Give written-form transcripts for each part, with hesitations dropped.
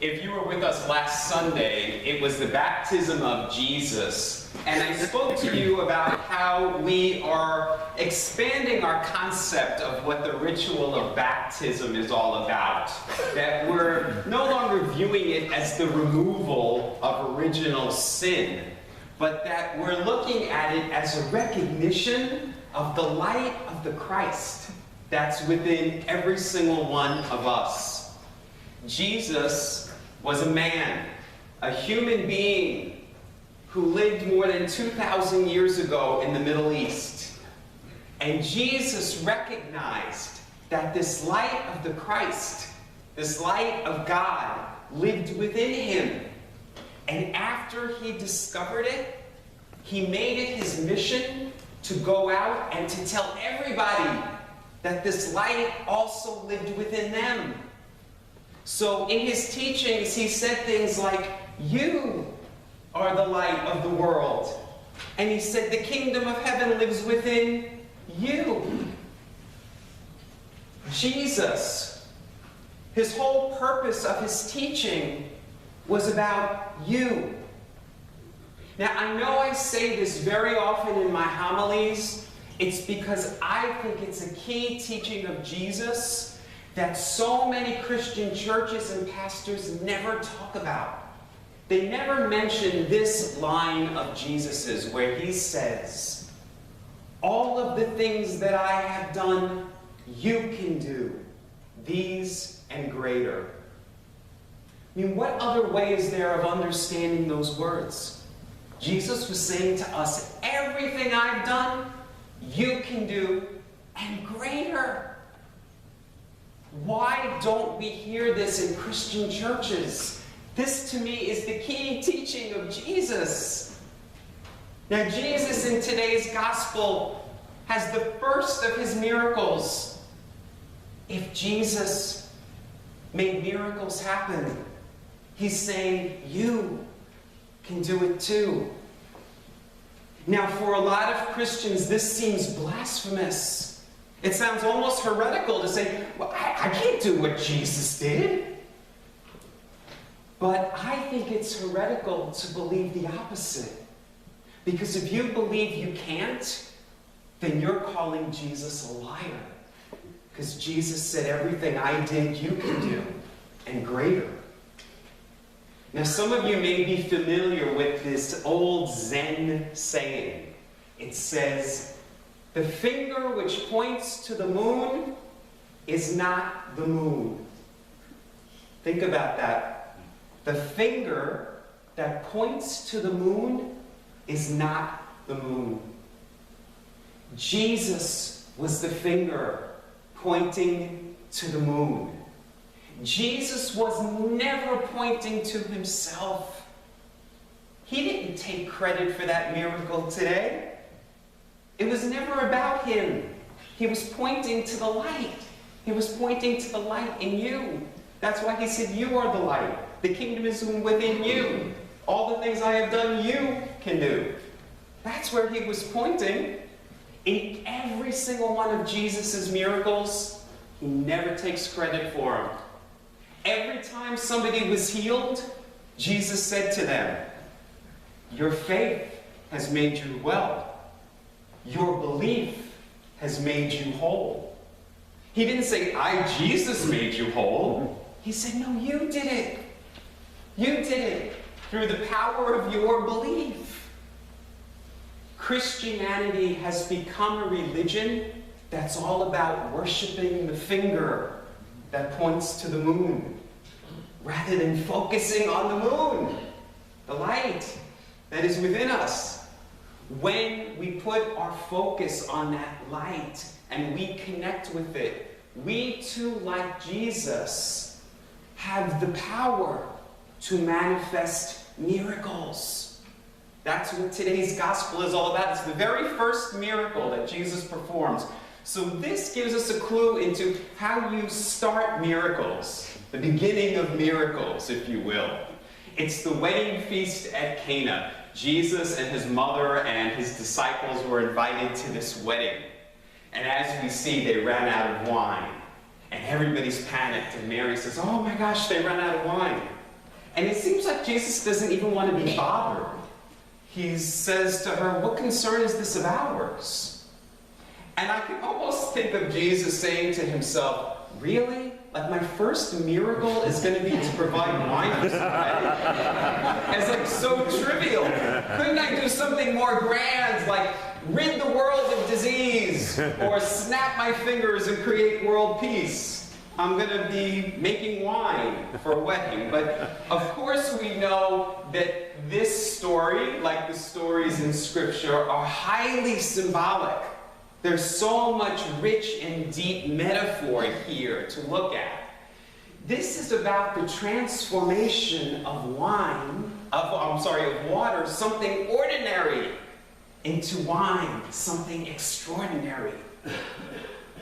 If you were with us last Sunday, it was the baptism of Jesus, and I spoke to you about how we are expanding our concept of what the ritual of baptism is all about. That we're no longer viewing it as the removal of original sin, but that we're looking at it as a recognition of the light of the Christ that's within every single one of us. Jesus was a man, a human being who lived more than 2,000 years ago in the Middle East. And Jesus recognized that this light of the Christ, this light of God, lived within him. And after he discovered it, he made it his mission to go out and to tell everybody that this light also lived within them. So in his teachings, he said things like, "You are the light of the world." And he said, "The kingdom of heaven lives within you." Jesus, his whole purpose of his teaching was about you. Now, I know I say this very often in my homilies. It's because I think it's a key teaching of Jesus that so many Christian churches and pastors never talk about. They never mention this line of Jesus's where he says, "All of the things that I have done, you can do, these and greater." I mean, what other way is there of understanding those words? Jesus was saying to us, everything I've done, you can do, and greater. Why don't we hear this in Christian churches? This, to me, is the key teaching of Jesus. Now, Jesus in today's gospel has the first of his miracles. If Jesus made miracles happen, he's saying, you can do it too. Now, for a lot of Christians, this seems blasphemous. It sounds almost heretical to say, well, I can't do what Jesus did. But I think it's heretical to believe the opposite. Because if you believe you can't, then you're calling Jesus a liar. Because Jesus said, everything I did, you can do, and greater. Now, some of you may be familiar with this old Zen saying. It says, "The finger which points to the moon is not the moon." Think about that. The finger that points to the moon is not the moon. Jesus was the finger pointing to the moon. Jesus was never pointing to himself. He didn't take credit for that miracle today. It was never about him. He was pointing to the light. He was pointing to the light in you. That's why he said, you are the light. The kingdom is within you. All the things I have done, you can do. That's where he was pointing. In every single one of Jesus' miracles, he never takes credit for them. Every time somebody was healed, Jesus said to them, your faith has made you well. Your belief has made you whole. He didn't say, Jesus, made you whole. He said, no, you did it. You did it through the power of your belief. Christianity has become a religion that's all about worshiping the finger that points to the moon, rather than focusing on the moon, the light that is within us. When we put our focus on that light and we connect with it, we too, like Jesus, have the power to manifest miracles. That's what today's gospel is all about. It's the very first miracle that Jesus performs. So this gives us a clue into how you start miracles, the beginning of miracles, if you will. It's the wedding feast at Cana. Jesus and his mother and his disciples were invited to this wedding. And as we see, they ran out of wine. And everybody's panicked. And Mary says, oh my gosh, they ran out of wine. And it seems like Jesus doesn't even want to be bothered. He says to her, what concern is this of ours? And I can almost think of Jesus saying to himself, really? Like my first miracle is going to be to provide wine for somebody? It's like so trivial. Couldn't I do something more grand, like rid the world of disease, or snap my fingers and create world peace? I'm going to be making wine for a wedding. But of course we know that this story, like the stories in Scripture, are highly symbolic. There's so much rich and deep metaphor here to look at. This is about the transformation of water, something ordinary, into wine, something extraordinary.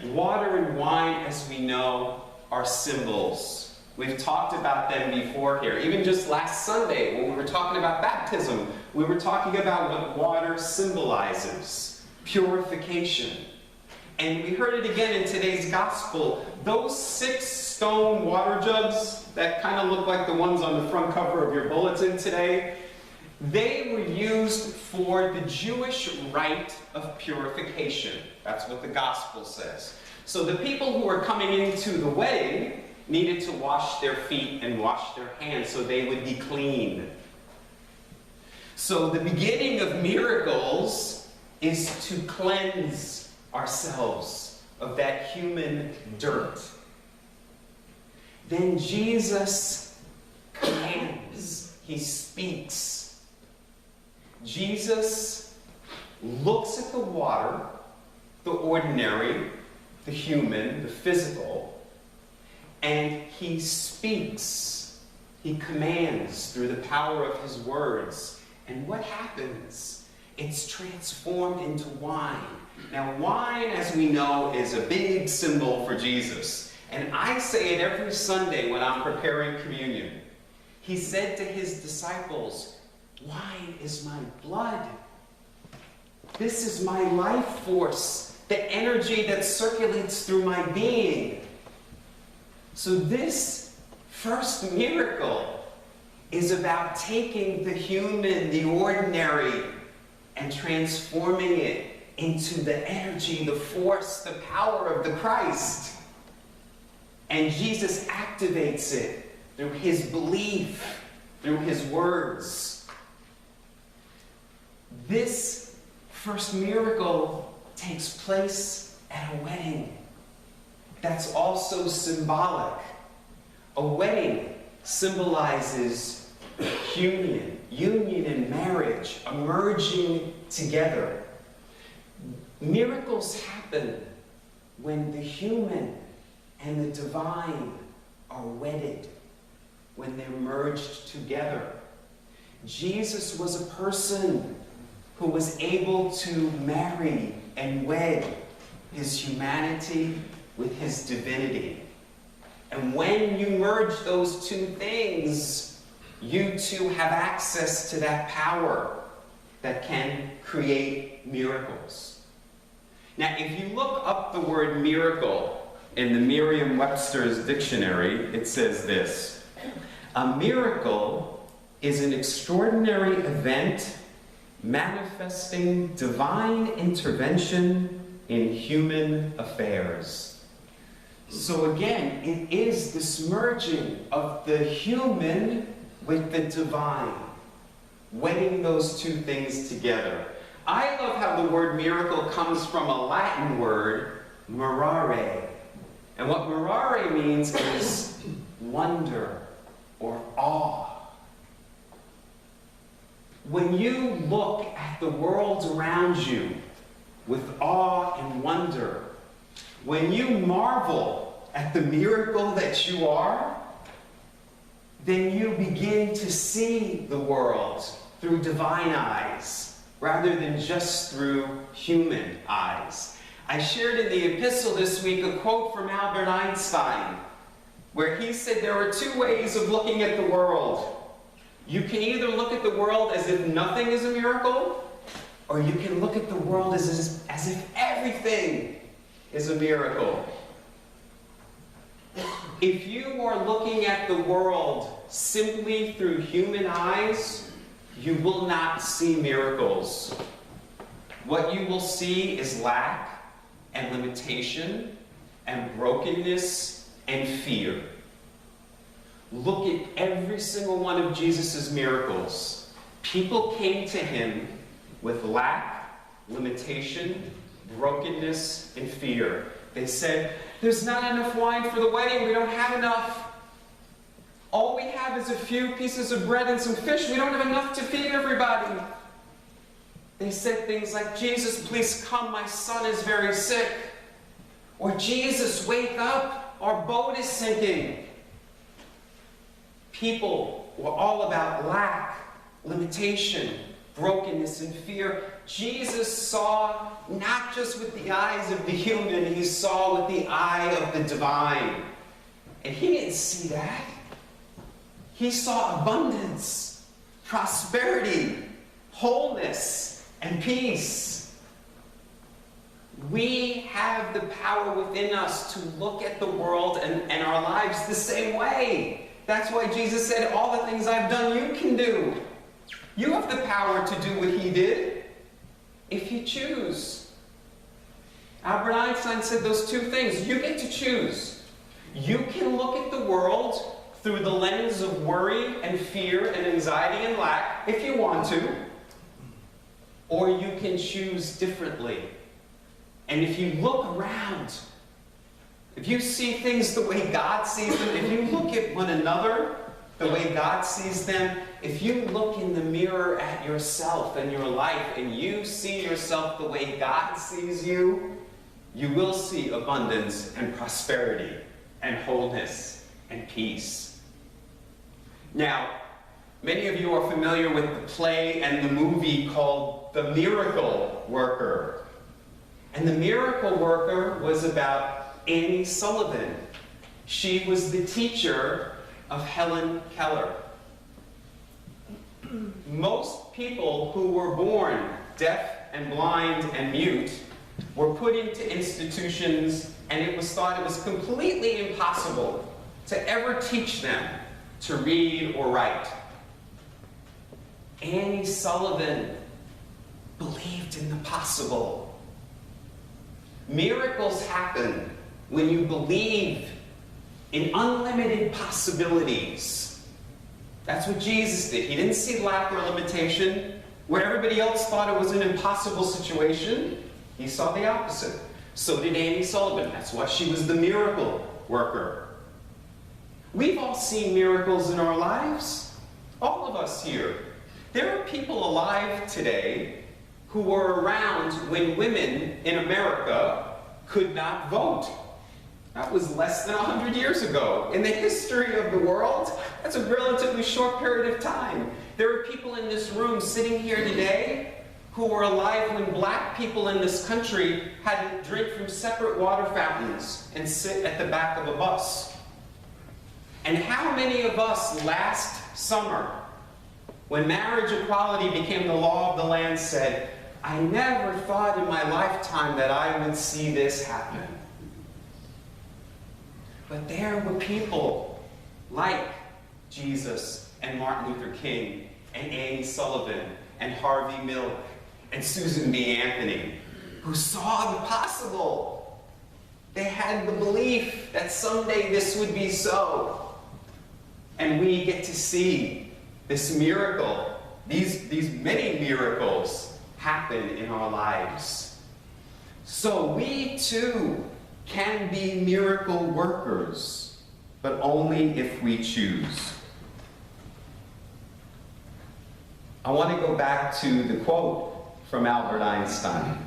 Water and wine, as we know, are symbols. We've talked about them before here. Even just last Sunday, when we were talking about baptism, we were talking about what water symbolizes. Purification. And we heard it again in today's gospel. Those 6 stone water jugs that kind of look like the ones on the front cover of your bulletin today, they were used for the Jewish rite of purification. That's what the gospel says. So the people who were coming into the wedding needed to wash their feet and wash their hands so they would be clean. So the beginning of miracles is to cleanse ourselves of that human dirt. Then Jesus commands. He speaks. Jesus looks at the water, the ordinary, the human, the physical, and he speaks. He commands through the power of his words. And what happens? It's transformed into wine. Now, wine, as we know, is a big symbol for Jesus. And I say it every Sunday when I'm preparing communion. He said to his disciples, wine is my blood. This is my life force, the energy that circulates through my being. So this first miracle is about taking the human, the ordinary, and transforming it into the energy, the force, the power of the Christ. And Jesus activates it through his belief, through his words. This first miracle takes place at a wedding. That's also symbolic. A wedding symbolizes union and marriage, a merging together. Miracles happen when the human and the divine are wedded, when they're merged together. Jesus was a person who was able to marry and wed his humanity with his divinity. And when you merge those two things, you too have access to that power that can create miracles. Now, if you look up the word miracle in the Merriam-Webster's dictionary, it says this: a miracle is an extraordinary event manifesting divine intervention in human affairs. So again, it is this merging of the human with the divine, wedding those two things together. I love how the word miracle comes from a Latin word, mirare. And what mirare means is wonder or awe. When you look at the world around you with awe and wonder, when you marvel at the miracle that you are, then you begin to see the world through divine eyes, rather than just through human eyes. I shared in the epistle this week a quote from Albert Einstein, where he said there are two ways of looking at the world. You can either look at the world as if nothing is a miracle, or you can look at the world as if everything is a miracle. If you are looking at the world simply through human eyes, you will not see miracles. What you will see is lack and limitation and brokenness and fear. Look at every single one of Jesus' miracles. People came to him with lack, limitation, brokenness, and fear. They said, "There's not enough wine for the wedding. We don't have enough. All we have is a few pieces of bread and some fish. We don't have enough to feed everybody." They said things like, "Jesus, please come. My son is very sick." Or, "Jesus, wake up. Our boat is sinking." People were all about lack, limitation, brokenness, and fear. Jesus saw not just with the eyes of the human, he saw with the eye of the divine. And he didn't see that. He saw abundance, prosperity, wholeness, and peace. We have the power within us to look at the world and our lives the same way. That's why Jesus said, "All the things I've done, you can do." You have the power to do what he did, if you choose. Albert Einstein said those two things. You get to choose. You can look at the world through the lens of worry and fear and anxiety and lack, if you want to, or you can choose differently. And if you look around, if you see things the way God sees them, if you look at one another the way God sees them, if you look in the mirror at yourself and your life and you see yourself the way God sees you, you will see abundance and prosperity and wholeness and peace. Now, many of you are familiar with the play and the movie called The Miracle Worker. And The Miracle Worker was about Annie Sullivan. She was the teacher of Helen Keller. Most people who were born deaf and blind and mute were put into institutions, and it was thought it was completely impossible to ever teach them to read or write. Annie Sullivan believed in the possible. Miracles happen when you believe in unlimited possibilities. That's what Jesus did. He didn't see lack or limitation. Where everybody else thought it was an impossible situation, he saw the opposite. So did Annie Sullivan. That's why she was the miracle worker. We've all seen miracles in our lives. All of us here. There are people alive today who were around when women in America could not vote. That was less than 100 years ago. In the history of the world, that's a relatively short period of time. There are people in this room sitting here today who were alive when black people in this country had to drink from separate water fountains and sit at the back of a bus. And how many of us last summer, when marriage equality became the law of the land, said, "I never thought in my lifetime that I would see this happen"? But there were people like Jesus and Martin Luther King and Annie Sullivan and Harvey Milk and Susan B. Anthony who saw the possible. They had the belief that someday this would be so. And we get to see this miracle, these many miracles happen in our lives. So we too can be miracle workers, but only if we choose. I want to go back to the quote from Albert Einstein.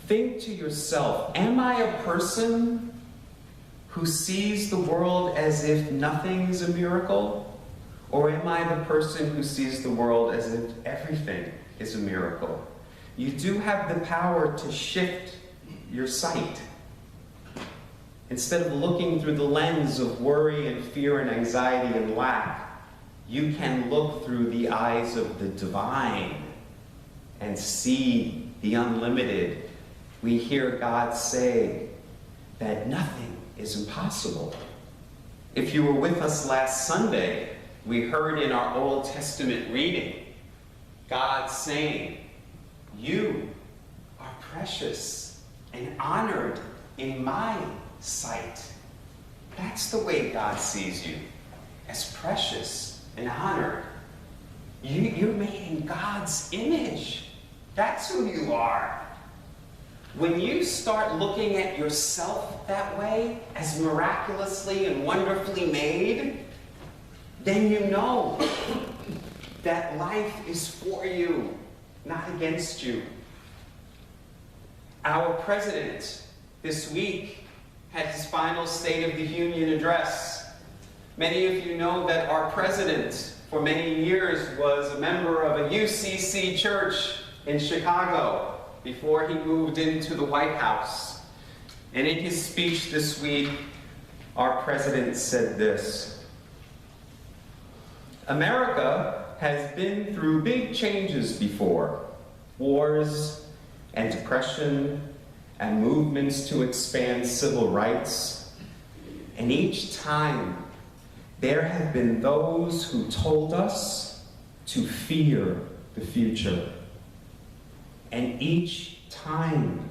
Think to yourself, am I a person who sees the world as if nothing is a miracle? Or am I the person who sees the world as if everything is a miracle? You do have the power to shift your sight. Instead of looking through the lens of worry and fear and anxiety and lack, you can look through the eyes of the divine and see the unlimited. We hear God say that nothing is impossible. If you were with us last Sunday, we heard in our Old Testament reading, God saying, "You are precious and honored in my sight." That's the way God sees you, as precious and honored. You're made in God's image. That's who you are. When you start looking at yourself that way, as miraculously and wonderfully made, then you know that life is for you, not against you. Our president this week had his final State of the Union address. Many of you know that our president for many years was a member of a UCC church in Chicago before he moved into the White House. And in his speech this week, our president said this: "America has been through big changes before, wars and depression and movements to expand civil rights. And each time, there have been those who told us to fear the future. And each time,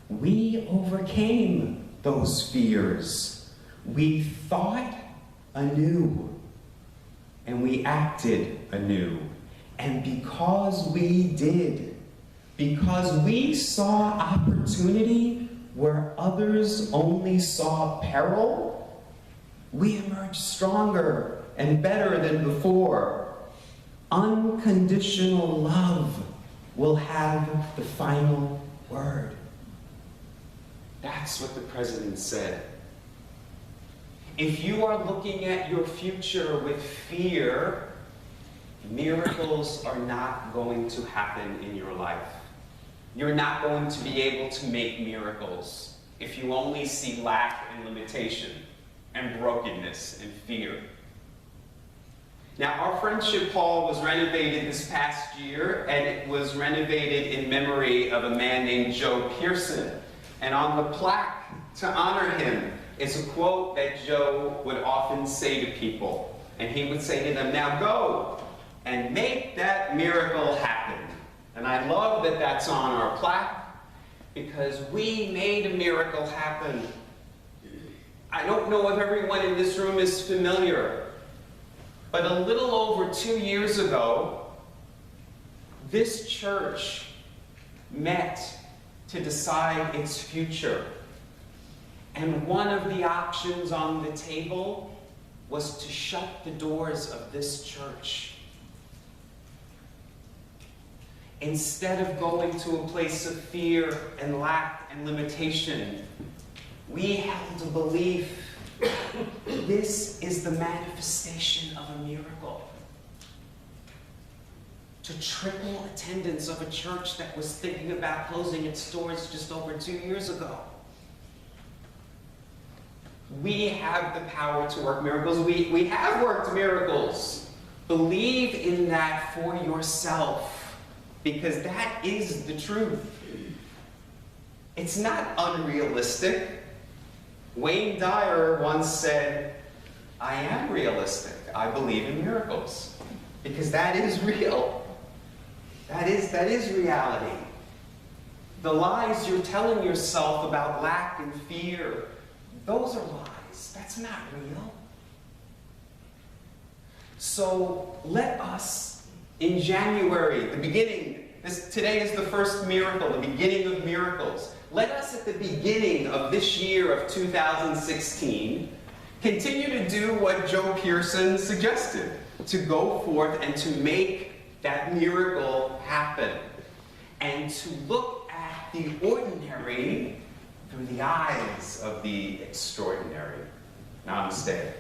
we overcame those fears. We thought anew, and we acted anew. And because we did, because we saw opportunity where others only saw peril, we emerged stronger and better than before. Unconditional love will have the final word." That's what the president said. If you are looking at your future with fear, miracles are not going to happen in your life. You're not going to be able to make miracles if you only see lack and limitation and brokenness and fear. Now, our friendship hall was renovated this past year, and it was renovated in memory of a man named Joe Pearson. And on the plaque to honor him is a quote that Joe would often say to people. And he would say to them, "Now go and make that miracle happen." And I love that that's on our plaque, because we made a miracle happen. I don't know if everyone in this room is familiar, but a little over 2 years ago, this church met to decide its future. And one of the options on the table was to shut the doors of this church. Instead of going to a place of fear and lack and limitation, we held a belief: this is the manifestation of a miracle. To triple attendance of a church that was thinking about closing its doors just over 2 years ago. We have the power to work miracles. We have worked miracles. Believe in that for yourself, because that is the truth. It's not unrealistic. Wayne Dyer once said, "I am realistic. I believe in miracles." Because that is real. That is reality. The lies you're telling yourself about lack and fear, those are lies. That's not real. So let us, in January, the beginning, today is the first miracle, the beginning of miracles. Let us, at the beginning of this year of 2016, continue to do what Joe Pearson suggested, to go forth and to make that miracle happen, and to look at the ordinary through the eyes of the extraordinary. Namaste.